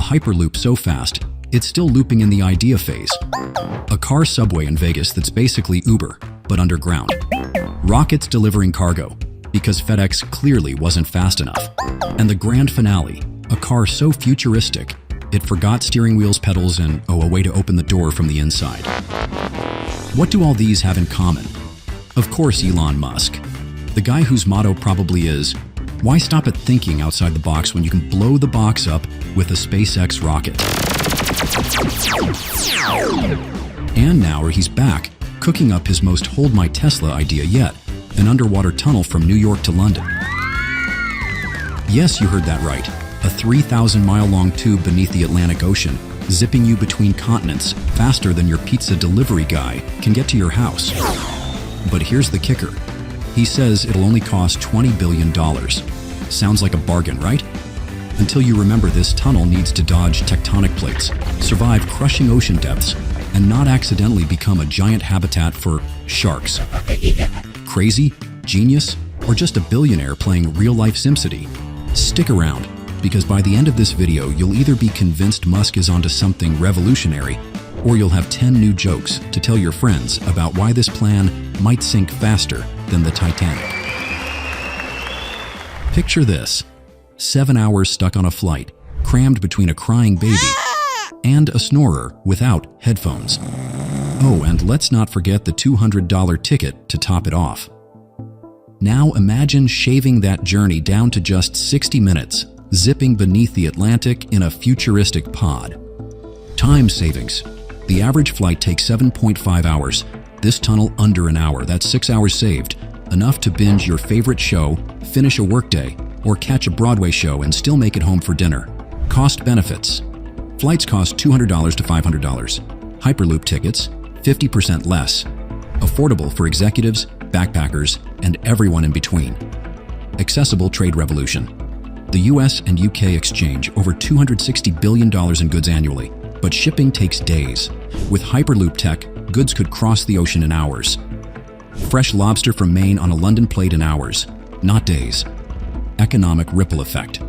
hyperloop so fast, it's still looping in the idea phase. A car subway in Vegas that's basically Uber, but underground. Rockets delivering cargo, because FedEx clearly wasn't fast enough. And the grand finale, a car so futuristic, it forgot steering wheels, pedals, and, a way to open the door from the inside. What do all these have in common? Of course, Elon Musk. The guy whose motto probably is, why stop at thinking outside the box when you can blow the box up with a SpaceX rocket? And now he's back, cooking up his most hold my Tesla idea yet, an underwater tunnel from New York to London. Yes, you heard that right. A 3,000-mile-long tube beneath the Atlantic Ocean, zipping you between continents faster than your pizza delivery guy can get to your house. But here's the kicker. He says it'll only cost $20 billion. Sounds like a bargain, right? Until you remember this tunnel needs to dodge tectonic plates, survive crushing ocean depths, and not accidentally become a giant habitat for sharks. Crazy? Genius? Or just a billionaire playing real-life SimCity? Stick around, because by the end of this video, you'll either be convinced Musk is onto something revolutionary, or you'll have 10 new jokes to tell your friends about why this plan might sink faster than the Titanic. Picture this. 7 hours stuck on a flight, crammed between a crying baby and a snorer without headphones. Oh, and let's not forget the $200 ticket to top it off. Now imagine shaving that journey down to just 60 minutes, zipping beneath the Atlantic in a futuristic pod. Time savings. The average flight takes 7.5 hours. This tunnel under an hour. That's 6 hours saved. Enough to binge your favorite show, finish a workday, or catch a Broadway show and still make it home for dinner. Cost benefits. Flights cost $200 to $500. Hyperloop tickets, 50% less. Affordable for executives, backpackers, and everyone in between. Accessible trade revolution. The US and UK exchange over $260 billion in goods annually, but shipping takes days. With Hyperloop tech, goods could cross the ocean in hours. Fresh lobster from Maine on a London plate in hours, not days. Economic ripple effect.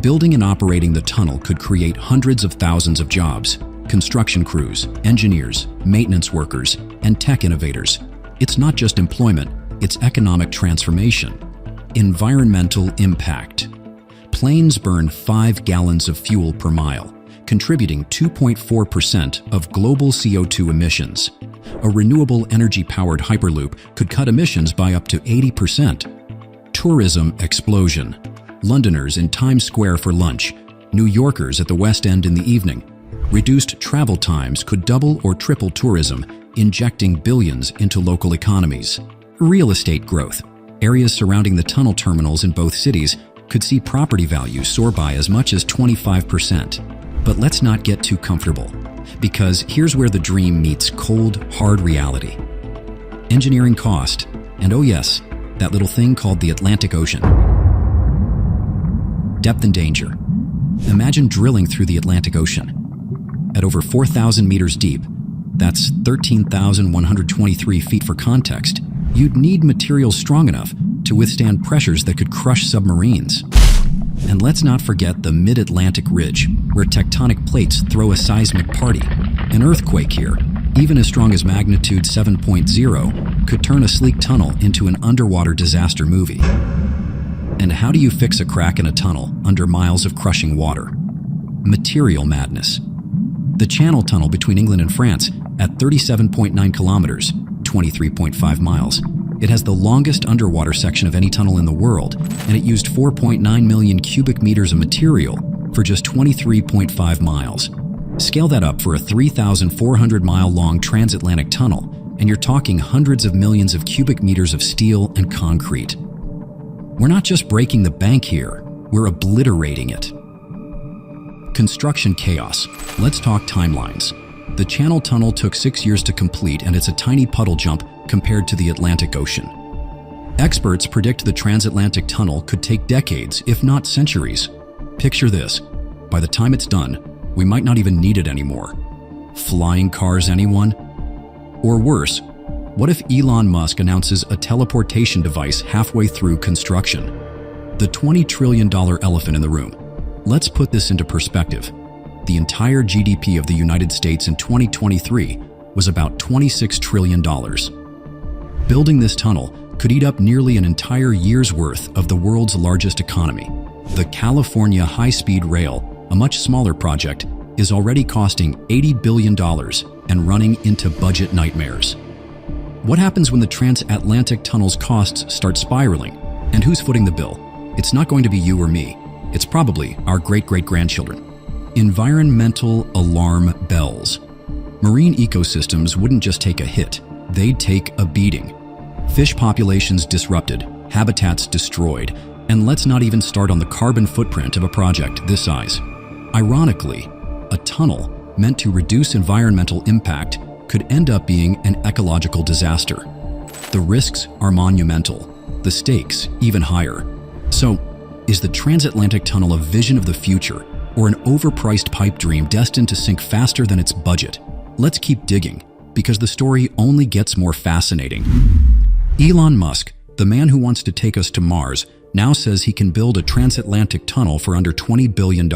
Building and operating the tunnel could create hundreds of thousands of jobs. Construction crews, engineers, maintenance workers, and tech innovators. It's not just employment, it's economic transformation. Environmental impact. Planes burn 5 gallons of fuel per mile, contributing 2.4% of global CO2 emissions. A renewable energy-powered Hyperloop could cut emissions by up to 80%. Tourism explosion. Londoners in Times Square for lunch, New Yorkers at the West End in the evening. Reduced travel times could double or triple tourism, injecting billions into local economies. Real estate growth. Areas surrounding the tunnel terminals in both cities could see property values soar by as much as 25%. But let's not get too comfortable, because here's where the dream meets cold, hard reality. Engineering cost, and oh yes, that little thing called the Atlantic Ocean. Depth and danger. Imagine drilling through the Atlantic Ocean. At over 4,000 meters deep, that's 13,123 feet for context, you'd need materials strong enough to withstand pressures that could crush submarines. And let's not forget the mid-Atlantic ridge, where tectonic plates throw a seismic party. An earthquake here, even as strong as magnitude 7.0, could turn a sleek tunnel into an underwater disaster movie. And how do you fix a crack in a tunnel under miles of crushing water? Material madness. The Channel Tunnel between England and France, at 37.9 kilometers, 23.5 miles, it has the longest underwater section of any tunnel in the world, and it used 4.9 million cubic meters of material for just 23.5 miles. Scale that up for a 3,400-mile-long transatlantic tunnel, and you're talking hundreds of millions of cubic meters of steel and concrete. We're not just breaking the bank here, we're obliterating it. Construction chaos. Let's talk timelines. The Channel Tunnel took 6 years to complete, and it's a tiny puddle jump compared to the Atlantic Ocean. Experts predict the transatlantic tunnel could take decades, if not centuries. Picture this. By the time it's done, we might not even need it anymore. Flying cars, anyone? Or worse, what if Elon Musk announces a teleportation device halfway through construction? The $20 trillion elephant in the room. Let's put this into perspective. the entire GDP of the United States in 2023 was about $26 trillion. Building this tunnel could eat up nearly an entire year's worth of the world's largest economy. The California High-Speed Rail, a much smaller project, is already costing $80 billion and running into budget nightmares. What happens when the transatlantic tunnel's costs start spiraling? And who's footing the bill? It's not going to be you or me. It's probably our great-great-grandchildren. Environmental alarm bells. Marine ecosystems wouldn't just take a hit, they'd take a beating. Fish populations disrupted, habitats destroyed, and let's not even start on the carbon footprint of a project this size. Ironically, a tunnel meant to reduce environmental impact could end up being an ecological disaster. The risks are monumental, the stakes even higher. So, is the transatlantic tunnel a vision of the future or an overpriced pipe dream destined to sink faster than its budget? Let's keep digging, because the story only gets more fascinating. Elon Musk, the man who wants to take us to Mars, now says he can build a transatlantic tunnel for under $20 billion.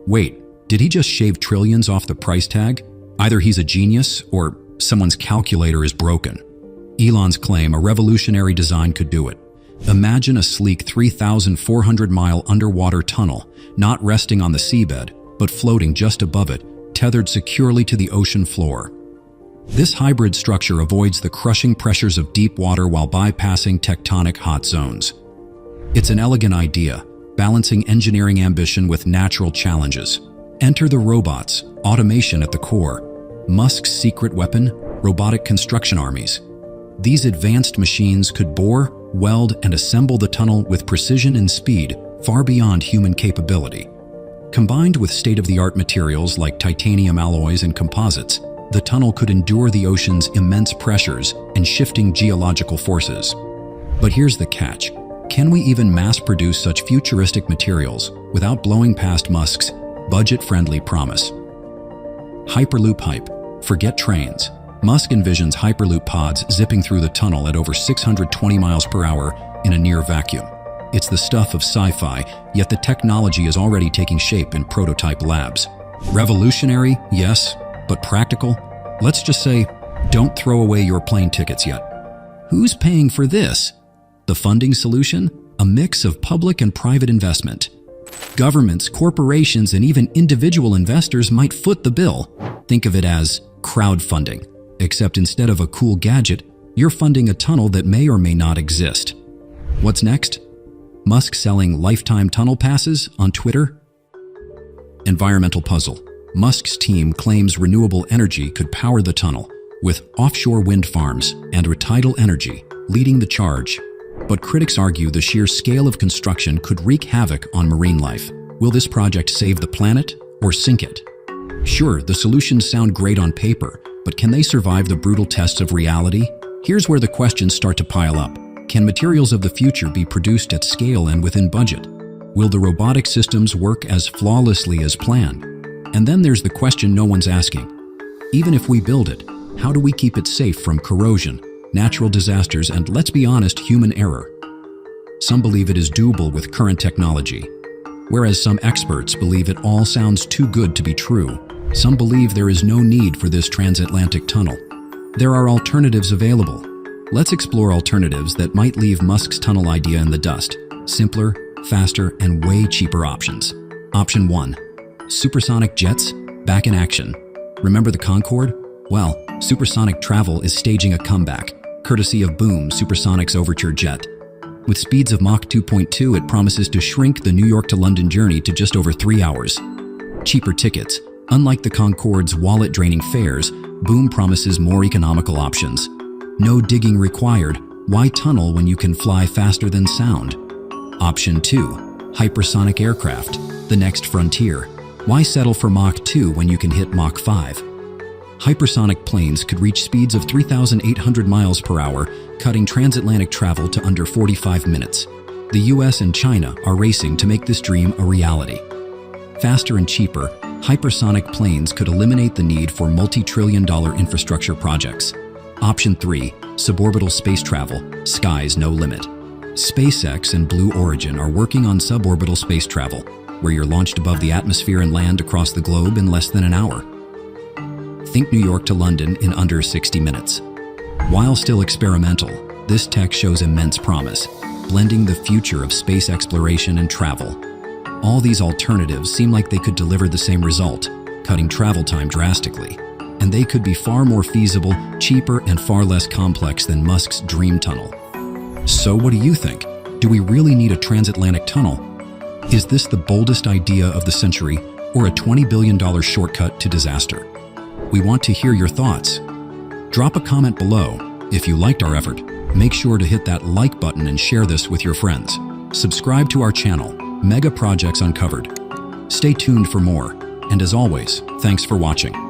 Wait, did he just shave trillions off the price tag? Either he's a genius or someone's calculator is broken. Elon's claim a revolutionary design could do it. Imagine a sleek 3,400-mile underwater tunnel, not resting on the seabed, but floating just above it, tethered securely to the ocean floor. This hybrid structure avoids the crushing pressures of deep water while bypassing tectonic hot zones. It's an elegant idea, balancing engineering ambition with natural challenges. Enter the robots, automation at the core. Musk's secret weapon, robotic construction armies. These advanced machines could bore, weld, and assemble the tunnel with precision and speed far beyond human capability. Combined with state-of-the-art materials like titanium alloys and composites, the tunnel could endure the ocean's immense pressures and shifting geological forces. But here's the catch. Can we even mass-produce such futuristic materials without blowing past Musk's budget-friendly promise? Hyperloop hype. Forget trains. Musk envisions hyperloop pods zipping through the tunnel at over 620 miles per hour in a near vacuum. It's the stuff of sci-fi, yet the technology is already taking shape in prototype labs. Revolutionary, yes, but practical? Let's just say, don't throw away your plane tickets yet. Who's paying for this? The funding solution? A mix of public and private investment. Governments, corporations, and even individual investors might foot the bill. Think of it as crowdfunding. Except instead of a cool gadget, you're funding a tunnel that may or may not exist. What's next? Musk selling lifetime tunnel passes on Twitter? Environmental puzzle. Musk's team claims renewable energy could power the tunnel, with offshore wind farms and tidal energy leading the charge. But critics argue the sheer scale of construction could wreak havoc on marine life. Will this project save the planet or sink it? Sure, the solutions sound great on paper, but can they survive the brutal tests of reality? Here's where the questions start to pile up. Can materials of the future be produced at scale and within budget? Will the robotic systems work as flawlessly as planned? And then there's the question no one's asking. Even if we build it, how do we keep it safe from corrosion, natural disasters, and, let's be honest, human error? Some believe it is doable with current technology, whereas some experts believe it all sounds too good to be true. Some believe there is no need for this transatlantic tunnel. There are alternatives available. Let's explore alternatives that might leave Musk's tunnel idea in the dust. Simpler, faster, and way cheaper options. Option 1. Supersonic jets, back in action. Remember the Concorde? Well, supersonic travel is staging a comeback, courtesy of Boom Supersonic's Overture jet. With speeds of Mach 2.2, it promises to shrink the New York to London journey to just over 3 hours. Cheaper tickets. Unlike the Concorde's wallet-draining fares, Boom promises more economical options. No digging required. Why tunnel when you can fly faster than sound? Option 2. Hypersonic aircraft, the next frontier. Why settle for Mach 2 when you can hit Mach 5? Hypersonic planes could reach speeds of 3,800 miles per hour, cutting transatlantic travel to under 45 minutes. The US and China are racing to make this dream a reality. Faster and cheaper, hypersonic planes could eliminate the need for multi-trillion-dollar infrastructure projects. Option 3. Suborbital space travel. Sky's no limit. SpaceX and Blue Origin are working on suborbital space travel. where you're launched above the atmosphere and land across the globe in less than an hour. Think New York to London in under 60 minutes. While still experimental, this tech shows immense promise, blending the future of space exploration and travel. All these alternatives seem like they could deliver the same result, cutting travel time drastically. And they could be far more feasible, cheaper, and far less complex than Musk's dream tunnel. So what do you think? Do we really need a transatlantic tunnel? Is this the boldest idea of the century, or a $20 billion shortcut to disaster? We want to hear your thoughts. Drop a comment below. If you liked our effort, make sure to hit that like button and share this with your friends. Subscribe to our channel, Megaprojects Uncovered. Stay tuned for more. And as always, thanks for watching.